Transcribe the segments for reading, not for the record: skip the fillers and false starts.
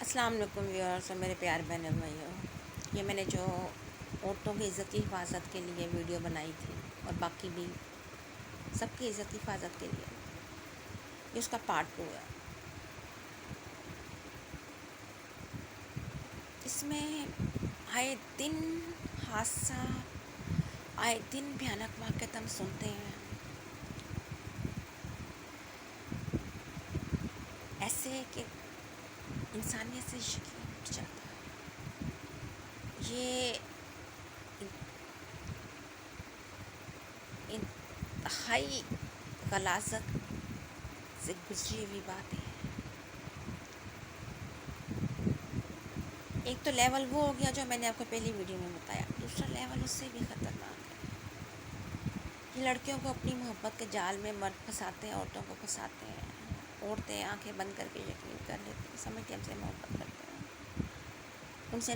السلام علیکم ویورز اور میرے پیار بہن بھائیوں، یہ میں نے جو عورتوں کی عزت کی حفاظت کے لیے ویڈیو بنائی تھی اور باقی بھی سب کی عزت کی حفاظت کے لیے، یہ اس کا پارٹ 2 ہے۔ اس میں آئے دن حادثہ، آئے دن بھیانک واقعات ہم سنتے ہیں، ایسے کہ انسانیت سے یقین اٹھ جاتا ہے۔ یہ انتہائی غلاظت سے گزری ہوئی بات ہے۔ ایک تو لیول وہ ہو گیا جو میں نے آپ کو پہلی ویڈیو میں بتایا، دوسرا لیول اس سے بھی خطرناک ہے۔ یہ لڑکیوں کو اپنی محبت کے جال میں مرد پھنساتے ہیں، عورتوں کو پھنساتے ہیں۔ عورتیں آنکھیں بند کر کے یقین کر لیتی ہیں، سمجھتے ہیں ہم سے محبت کرتے ہیں، ان سے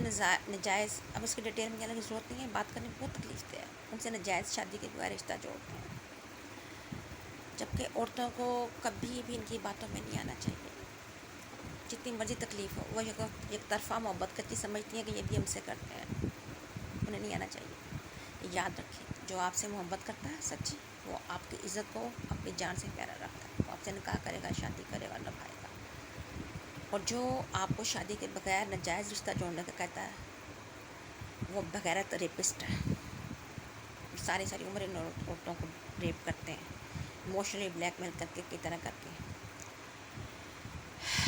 نجائز، اب اس کی ڈیٹیل میں جانے کی ضرورت نہیں ہے، بات کرنے میں بہت تکلیف دہ ہے، ان سے نجائز شادی کے بغیر رشتہ جوڑتے ہیں، جبکہ عورتوں کو کبھی بھی ان کی باتوں میں نہیں آنا چاہیے۔ جتنی مرضی تکلیف ہو، وہ ایک طرفہ محبت کچی سمجھتی ہیں کہ یہ بھی ہم سے کرتے ہیں، انہیں نہیں آنا چاہیے۔ یاد رکھیں، جو آپ سے محبت کرتا ہے سچی، وہ آپ کی عزت کو اپنی جان سے پیارا رکھتا ہے، وہ آپ سے نکاح کرے گا، شادی کرے گا، نبھائے گا۔ اور جو آپ کو شادی کے بغیر ناجائز رشتہ جوڑنے کا کہتا ہے، وہ بغیرت ریپسٹ ہے۔ ساری عمر ان عورتوں کو ریپ کرتے ہیں، ایموشنلی بلیک میل کر کے کی طرح کر کے۔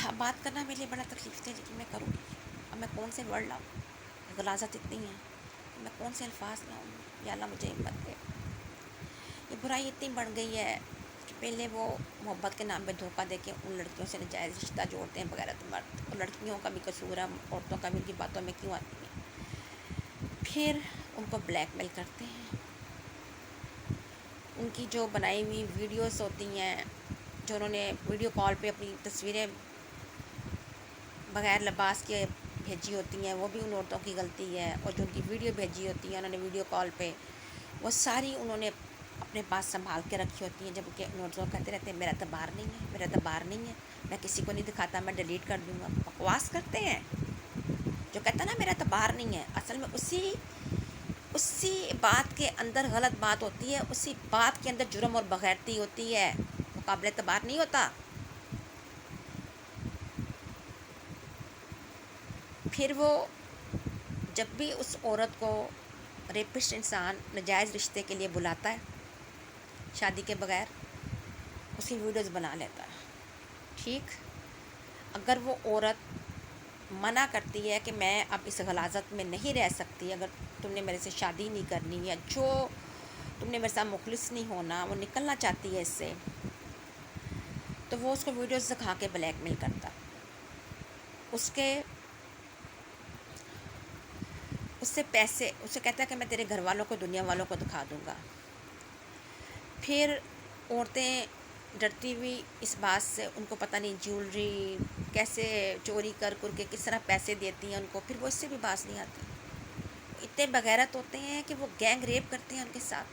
اب بات کرنا میرے لیے بڑا تکلیف تھا، لیکن میں کروں گی۔ اب میں کون سے ورڈ لاؤں، غلاظت اتنی ہے، میں کون سے الفاظ لاؤں، یا اللہ مجھے ہمت دے۔ یہ برائی اتنی بڑھ گئی ہے کہ پہلے وہ محبت کے نام پہ دھوکہ دے کے ان لڑکیوں سے ناجائز رشتہ جوڑتے ہیں بغیرت مرد، اور لڑکیوں کا بھی قصور ہے، عورتوں کا بھی ان کی باتوں میں کیوں آتی ہیں۔ پھر ان کو بلیک میل کرتے ہیں، ان کی جو بنائی ہوئی ویڈیوز ہوتی ہیں، جو انہوں نے ویڈیو کال پہ اپنی تصویریں بغیر لباس کے بھیجی ہوتی ہیں، وہ بھی ان عورتوں کی غلطی ہے، اور جو ان کی ویڈیو بھیجی ہوتی ہے انہوں نے ویڈیو کال پہ، وہ ساری انہوں نے اپنے پاس سنبھال کے رکھی ہوتی ہیں، جبکہ ان عورتوں کو کہتے رہتے ہیں میرا اعتبار نہیں ہے، میرا اعتبار نہیں ہے، میں کسی کو نہیں دکھاتا، میں ڈیلیٹ کر دوں گا۔ بکواس کرتے ہیں۔ جو کہتا ہے نا میرا اعتبار نہیں ہے، اصل میں اسی بات کے اندر غلط بات ہوتی ہے، اسی بات کے اندر جرم اور بغیرتی ہوتی ہے، وہ قابل اعتبار نہیں ہوتا۔ پھر وہ جب بھی اس عورت کو ریپسٹ انسان ناجائز رشتے کے لیے بلاتا ہے شادی کے بغیر، اسی ویڈیوز بنا لیتا ہے۔ ٹھیک، اگر وہ عورت منع کرتی ہے کہ میں اب اس غلاظت میں نہیں رہ سکتی، اگر تم نے میرے سے شادی نہیں کرنی، یا جو تم نے میرے ساتھ مخلص نہیں ہونا، وہ نکلنا چاہتی ہے اس سے، تو وہ اس کو ویڈیوز دکھا کے بلیک میل کرتا، اس سے پیسے، اس سے کہتا ہے کہ میں تیرے گھر والوں کو، دنیا والوں کو دکھا دوں گا۔ پھر عورتیں ڈرتی ہوئی اس بات سے، ان کو پتہ نہیں جیولری کیسے چوری کر کے کس طرح پیسے دیتی ہیں ان کو، پھر وہ اس سے بھی باز نہیں آتی۔ اتنے بغیرت ہوتے ہیں کہ وہ گینگ ریپ کرتے ہیں ان کے ساتھ،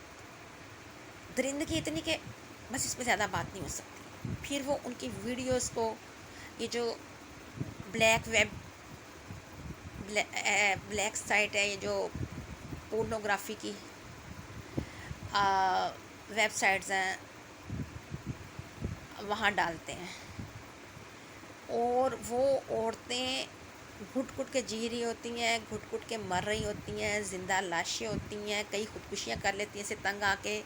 درندگی اتنی کہ بس اس پہ زیادہ بات نہیں ہو سکتی۔ پھر وہ ان کی ویڈیوز کو، یہ جو بلیک سائٹ ہے، یہ جو پورنوگرافی کی ویب سائٹس ہیں، وہاں ڈالتے ہیں، اور وہ عورتیں گھٹ گھٹ کے جی رہی ہوتی ہیں، گھٹ گھٹ کے مر رہی ہوتی ہیں، زندہ لاشیں ہوتی ہیں، کئی خودکشیاں کر لیتی ہیں اسے تنگ آ کے۔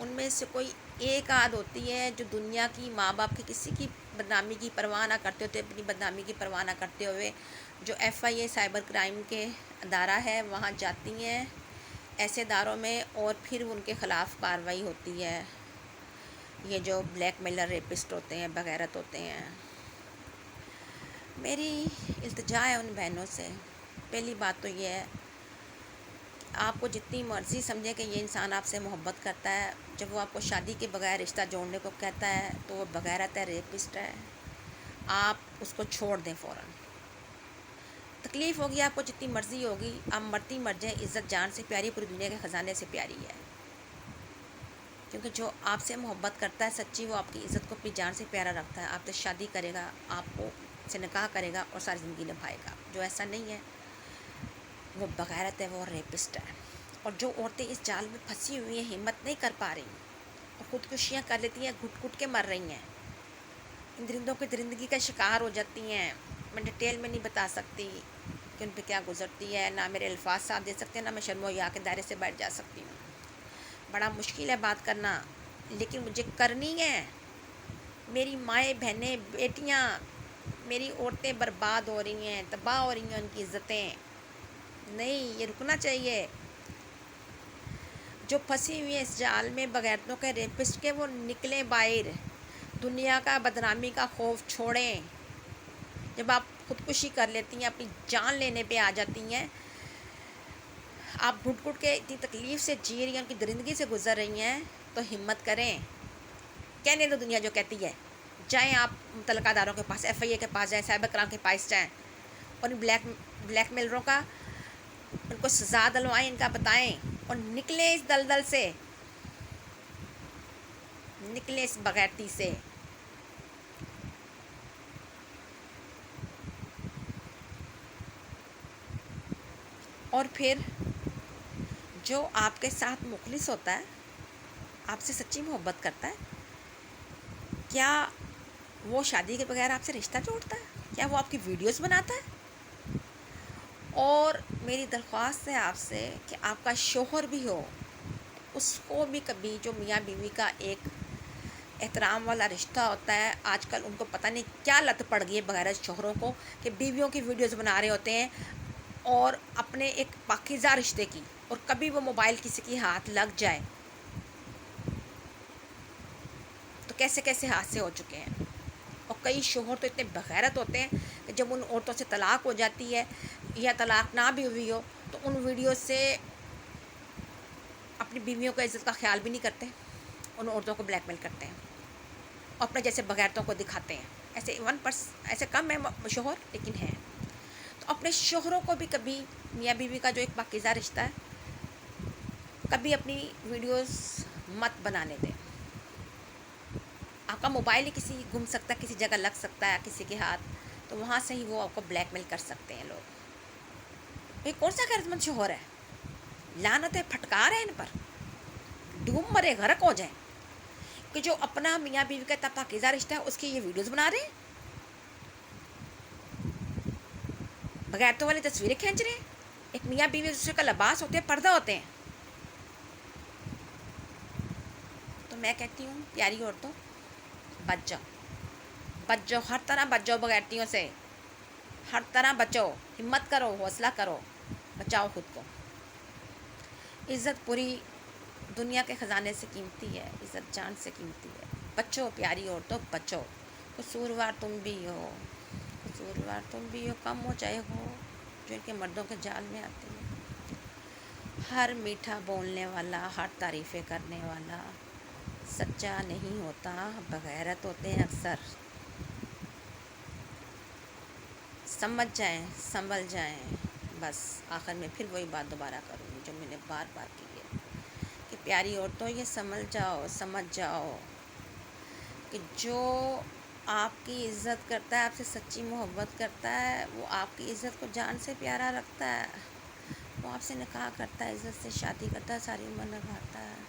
ان میں سے کوئی ایک آدھ ہوتی ہے جو دنیا کی، ماں باپ کی، کسی کی بدنامی کی پرواہ نہ کرتے ہوتے، اپنی بدنامی کی پرواہ نہ کرتے ہوئے، جو FIA سائبر کرائم کے ادارہ ہے وہاں جاتی ہیں ایسے اداروں میں، اور پھر ان کے خلاف کارروائی ہوتی ہے۔ یہ جو بلیک میلر ریپسٹ ہوتے ہیں، بغیرت ہوتے ہیں۔ میری التجا ہے ان بہنوں سے، پہلی بات تو یہ ہے کہ آپ کو جتنی مرضی سمجھیں کہ یہ انسان آپ سے محبت کرتا ہے، جب وہ آپ کو شادی کے بغیر رشتہ جوڑنے کو کہتا ہے تو وہ بغیرت ہے، ریپسٹ ہے، آپ اس کو چھوڑ دیں فوراً۔ تکلیف ہوگی آپ کو جتنی مرضی ہوگی، آپ مرتی مر جائیں، عزت جان سے پیاری، پوری دنیا کے خزانے سے پیاری ہے۔ کیونکہ جو آپ سے محبت کرتا ہے سچی، وہ آپ کی عزت کو اپنی جان سے پیارا رکھتا ہے، آپ سے شادی کرے گا، آپ کو سے نکاح کرے گا اور ساری زندگی نبھائے گا۔ جو ایسا نہیں ہے وہ بغیرت ہے، وہ ریپسٹ ہے۔ اور جو عورتیں اس جال میں پھنسی ہوئی ہیں، ہمت نہیں کر پا رہی اور خودکشیاں کر لیتی ہیں، گھٹ گھٹ کے مر رہی ہیں، ان درندوں کی درندگی کا شکار ہو جاتی ہیں، میں ڈیٹیل میں نہیں بتا سکتی کہ ان پہ کیا گزرتی ہے، نہ میرے الفاظ ساتھ دے سکتے ہیں، نہ میں شرم و حیا کے دائرے سے بیٹھ جا سکتی ہوں۔ بڑا مشکل ہے بات کرنا، لیکن مجھے کرنی ہے۔ میری مائیں بہنیں بیٹیاں، میری عورتیں برباد ہو رہی ہیں، تباہ ہو رہی ہیں ان کی عزتیں، نہیں یہ رکنا چاہیے۔ جو پھنسی ہوئی ہیں اس جال میں بغیرتوں کے ریپسٹ کے، وہ نکلیں باہر، دنیا کا بدنامی کا خوف چھوڑیں۔ جب آپ خودکشی کر لیتی ہیں، اپنی جان لینے پہ آ جاتی ہیں، آپ گھٹ گھٹ کے اتنی تکلیف سے جی رہی ہیں، ان کی درندگی سے گزر رہی ہیں، تو ہمت کریں، کہنے دو دنیا جو کہتی ہے۔ جائیں آپ متعلقہ داروں کے پاس، ایف آئی اے کے پاس جائیں، سائبر کرائم کے پاس جائیں، اور ان بلیک میلروں کا ان کو سزا دلوائیں، ان کا بتائیں، اور نکلیں اس دلدل سے، نکلیں اس بغیرتی سے۔ اور پھر جو آپ کے ساتھ مخلص ہوتا ہے، آپ سے سچی محبت کرتا ہے، کیا وہ شادی کے بغیر آپ سے رشتہ جوڑتا ہے؟ کیا وہ آپ کی ویڈیوز بناتا ہے؟ اور میری درخواست ہے آپ سے کہ آپ کا شوہر بھی ہو، اس کو بھی کبھی، جو میاں بیوی کا ایک احترام والا رشتہ ہوتا ہے، آج کل ان کو پتہ نہیں کیا لت پڑ گئی ہے بغیر شوہروں کو، کہ بیویوں کی ویڈیوز بنا رہے ہوتے ہیں، اور اپنے ایک پاکیزہ رشتے کی، اور کبھی وہ موبائل کسی کی ہاتھ لگ جائے تو کیسے کیسے حادثے ہو چکے ہیں۔ اور کئی شوہر تو اتنے بغیرت ہوتے ہیں کہ جب ان عورتوں سے طلاق ہو جاتی ہے، یا طلاق نہ بھی ہوئی ہو، تو ان ویڈیو سے اپنی بیویوں کا عزت کا خیال بھی نہیں کرتے، ان عورتوں کو بلیک میل کرتے ہیں، اور اپنے جیسے بغیرتوں کو دکھاتے ہیں۔ ایسے ایسے کم ہیں شوہر، لیکن ہیں۔ تو اپنے شوہروں کو بھی کبھی، میاں بیوی کا جو ایک پاکیزہ رشتہ ہے، کبھی اپنی ویڈیوز مت بنانے دیں۔ آپ کا موبائل ہی کسی گم سکتا ہے، کسی جگہ لگ سکتا ہے کسی کے ہاتھ، تو وہاں سے ہی وہ آپ کو بلیک میل کر سکتے ہیں لوگ۔ یہ کون سا غیرت مند شوہر ہے؟ لعنت ہے، پھٹکار ہے ان پر، ڈوب مرے، غرق ہو جائیں، کہ جو اپنا میاں بیوی کا اتنا پاکیزہ رشتہ ہے اس کی یہ ویڈیوز بنا رہے ہیں، بغیرتوں والی تصویریں کھینچ رہے ہیں۔ ایک میاں بیوی دوسرے کا لباس ہوتے ہیں، پردہ ہوتے ہیں۔ تو میں کہتی ہوں پیاری عورتوں، بچ جاؤ، بچ جاؤ، ہر طرح بچ جاؤ بغیرتیوں سے، ہر طرح بچو، ہمت کرو، حوصلہ کرو، بچاؤ خود کو۔ عزت پوری دنیا کے خزانے سے قیمتی ہے، عزت جان سے قیمتی ہے۔ بچو پیاری عورتوں، بچو۔ قصوروار تم بھی ہو، قصوروار تم بھی ہو، کم ہو چاہے ہو، جو ان کے مردوں کے جال میں آتی ہے۔ ہر میٹھا بولنے والا، ہر تعریفیں کرنے والا سچا نہیں ہوتا، بغیرت ہوتے ہیں اکثر۔ سمجھ جائیں، سنبھل جائیں۔ بس آخر میں پھر وہی بات دوبارہ کروں گی جو میں نے بار بار کی ہے، کہ پیاری عورتوں یہ سنبھل جاؤ، سمجھ جاؤ، کہ جو آپ کی عزت کرتا ہے، آپ سے سچی محبت کرتا ہے، وہ آپ کی عزت کو جان سے پیارا رکھتا ہے، وہ آپ سے نکاح کرتا ہے، عزت سے شادی کرتا ہے، ساری عمر نبھاتا ہے،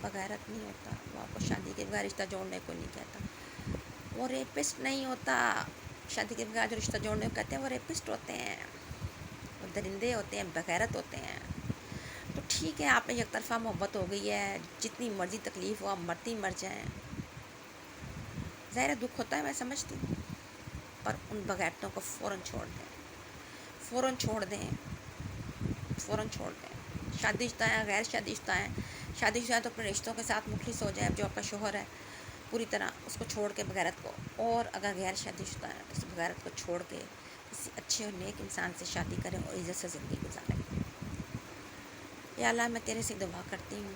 بغیرت نہیں ہوتا، وہ آپ کو شادی کے بغیر رشتہ جوڑنے کو نہیں کہتا، وہ ریپسٹ نہیں ہوتا۔ شادی کے بغیر جو رشتہ جوڑنے کو کہتے ہیں وہ ریپسٹ ہوتے ہیں، وہ درندے ہوتے ہیں، بغیرت ہوتے ہیں۔ تو ٹھیک ہے، آپ میں یک طرفہ محبت ہو گئی ہے، جتنی مرضی تکلیف ہو، آپ مرتی مر جائیں، ظاہر دکھ ہوتا ہے، میں سمجھتی ہوں، پر ان بغیرتوں کو فوراً چھوڑ دیں، فوراً چھوڑ دیں، فوراً چھوڑ دیں۔ شادی شدہ ہیں، غیر شادی شدہ ہیں، شادی شدہ ہیں تو اپنے رشتوں کے ساتھ مخلص ہو جائیں، جو آپ کا شوہر ہے پوری طرح اس کو چھوڑ کے بغیرت کو، اور اگر غیر شادی شدہ ہیں تو اس بغیرت کو چھوڑ کے کسی اچھے اور نیک انسان سے شادی کریں اور عزت سے زندگی گزاریں۔ یا اللہ، میں تیرے سے دعا کرتی ہوں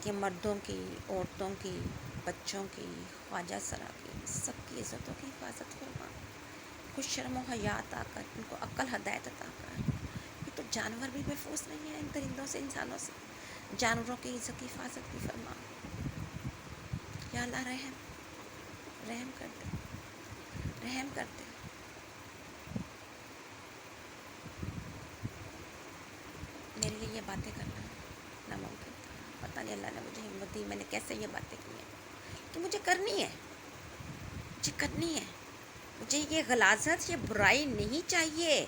کہ مردوں کی، عورتوں کی، بچوں کی، خواجہ سرا کی، سب کی عزتوں کی حفاظت فرما، کچھ شرم و حیا عطا کر، ان کو عقل ہدایت عطا کر۔ یہ تو جانور بھی محفوظ نہیں ہیں ان درندوں سے، انسانوں سے، جانوروں کی عزت کی حفاظت بھی فرما. یا اللہ رحم کر دے، رحم کر دے. میرے لیے یہ باتیں کرنا ناممکن تھا. پتہ نہیں اللہ نے مجھے ہمت دی، میں نے کیسے یہ باتیں کی ہیں کہ مجھے کرنی ہے، مجھے کرنی ہے. مجھے یہ غلاظت، یہ برائی نہیں چاہیے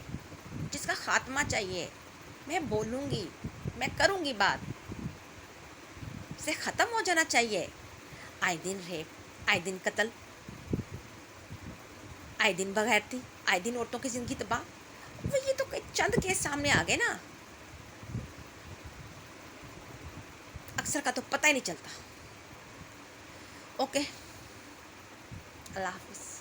جس کا خاتمہ چاہیے. میں بولوں گی، میں کروں گی بات، سے ختم ہو جانا چاہیے. آئے دن ریپ، آئے دن قتل، آئے دن بغیرتی، آئے دن عورتوں کی زندگی تباہ. وہ یہ تو چند کیس سامنے آ گئے نا، اکثر کا تو پتہ ہی نہیں چلتا. اوکے، اللہ حافظ.